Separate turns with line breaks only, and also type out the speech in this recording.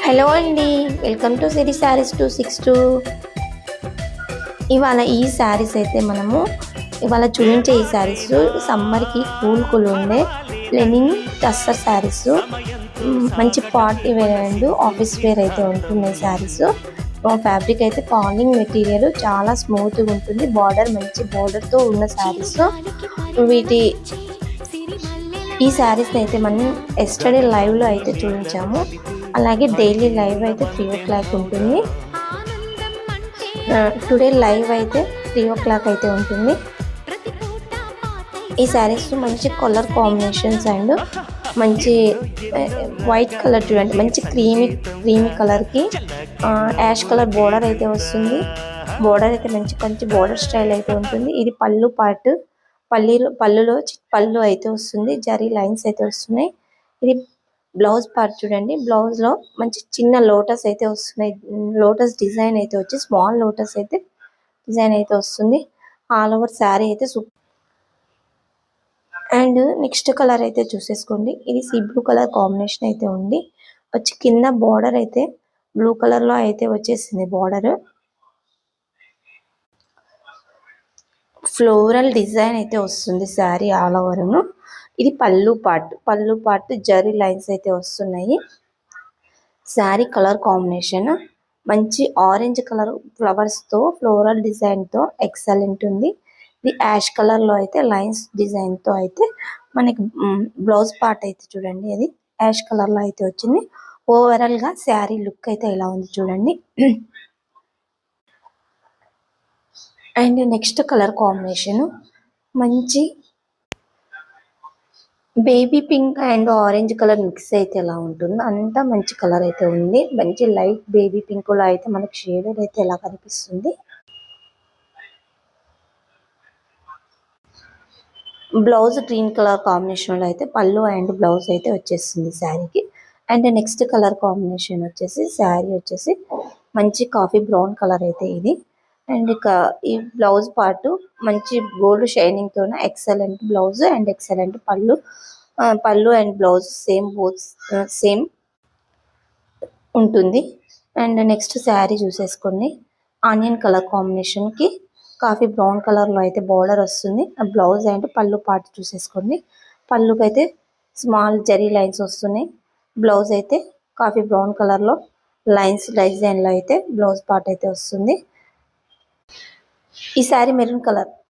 Hello అండి, welcome to సిరి శారీస్ 262. ఇవాళ ఈ శారీస్ అయితే మనము ఇవాళ చూపించే ఈ శారీస్ సమ్మర్కి కూల్ ఉండే లెనిన్ టస్సర్ శారీస్. మంచి party wear and office wear అయితే ఉంటున్నాయి శారీస్. ఫ్యాబ్రిక్ అయితే కాలింగ్ మెటీరియల్ చాలా స్మూత్గా ఉంటుంది. బార్డర్ మంచి బార్డర్తో ఉన్న శారీస్. ఈ శారీస్ అయితే మనం ఎస్టర్డే లైవ్లో అయితే చూపించాము. అలాగే డైలీ లైవ్ అయితే 3 o'clock ఉంటుంది. టుడే లైవ్ అయితే 3 o'clock అయితే ఉంటుంది. ఈ శారీస్ మంచి కలర్ కాంబినేషన్స్ అండ్ మంచి వైట్ కలర్ చూడండి, మంచి క్రీమీ కలర్కి యాష్ కలర్ బోర్డర్ అయితే వస్తుంది. బోర్డర్ అయితే మంచి బోర్డర్ స్టైల్ అయితే ఉంటుంది. ఇది పళ్ళు పార్ట్, పళ్ళు అయితే వస్తుంది. జరీ లైన్స్ అయితే వస్తున్నాయి. ఇది బ్లౌజ్ పార్ట్ చూడండి. బ్లౌజ్ లో మంచి చిన్న లోటస్ అయితే వస్తున్నాయి. లోటస్ డిజైన్ అయితే వచ్చి స్మాల్ లోటస్ అయితే డిజైన్ అయితే వస్తుంది. ఆల్ ఓవర్ శారీ అయితే సూపర్. అండ్ నెక్స్ట్ కలర్ అయితే చూసేసుకోండి. ఇది సీ బ్లూ కలర్ కాంబినేషన్ అయితే ఉంది. వచ్చి కింద బార్డర్ అయితే బ్లూ కలర్ లో అయితే వచ్చేసింది. బార్డర్ ఫ్లోరల్ డిజైన్ అయితే వస్తుంది శారీ ఆల్ ఓవర్. ఇది పళ్ళు పార్ట్ జరీ లైన్స్ అయితే వస్తున్నాయి. శారీ కలర్ కాంబినేషన్ మంచి ఆరెంజ్ కలర్ ఫ్లవర్స్ తో ఫ్లోరల్ డిజైన్ తో ఎక్సలెంట్ ఉంది. ఇది యాష్ కలర్ లో అయితే లైన్స్ డిజైన్ తో అయితే మనకి బ్లౌజ్ పార్ట్ అయితే చూడండి, అది యాష్ కలర్ లో అయితే వచ్చింది. ఓవరాల్ గా శారీ లుక్ అయితే ఇలా ఉంది చూడండి. అండ్ నెక్స్ట్ కలర్ కాంబినేషన్ మంచి baby pink and orange colour mix అయితే ఎలా ఉంటుందో అంతా మంచి కలర్ అయితే ఉంది. మంచి లైట్ బేబీ పింక్ లో అయితే మనకి షేడెడ్ అయితే ఎలా కనిపిస్తుంది. బ్లౌజ్ గ్రీన్ కలర్ కాంబినేషన్ లో అయితే పళ్ళు అండ్ బ్లౌజ్ అయితే వచ్చేస్తుంది శారీకి. అండ్ నెక్స్ట్ కలర్ కాంబినేషన్ వచ్చేసి శారీ వచ్చేసి మంచి కాఫీ బ్రౌన్ కలర్ అయితే ఇది. అండ్ ఈ బ్లౌజ్ పార్ట్ మంచి గోల్డ్ షైనింగ్ తో excellent blouse and excellent pallu and blouse same ఉంటుంది. అండ్ నెక్స్ట్ శారీ చూసేసుకోండి. ఆనియన్ కలర్ కాంబినేషన్ కి కాఫీ బ్రౌన్ కలర్ లో అయితే బార్డర్ వస్తుంది. బ్లౌజ్ అండ్ పళ్ళు పార్ట్ చూసేసుకోండి. పళ్ళుకి అయితే స్మాల్ జరీ లైన్స్ వస్తున్నాయి. బ్లౌజ్ అయితే కాఫీ బ్రౌన్ కలర్ లో లైన్స్ డిజైన్ లో అయితే బ్లౌజ్ పార్ట్ అయితే వస్తుంది. ఈ శారీ మెరూన్ కలర్.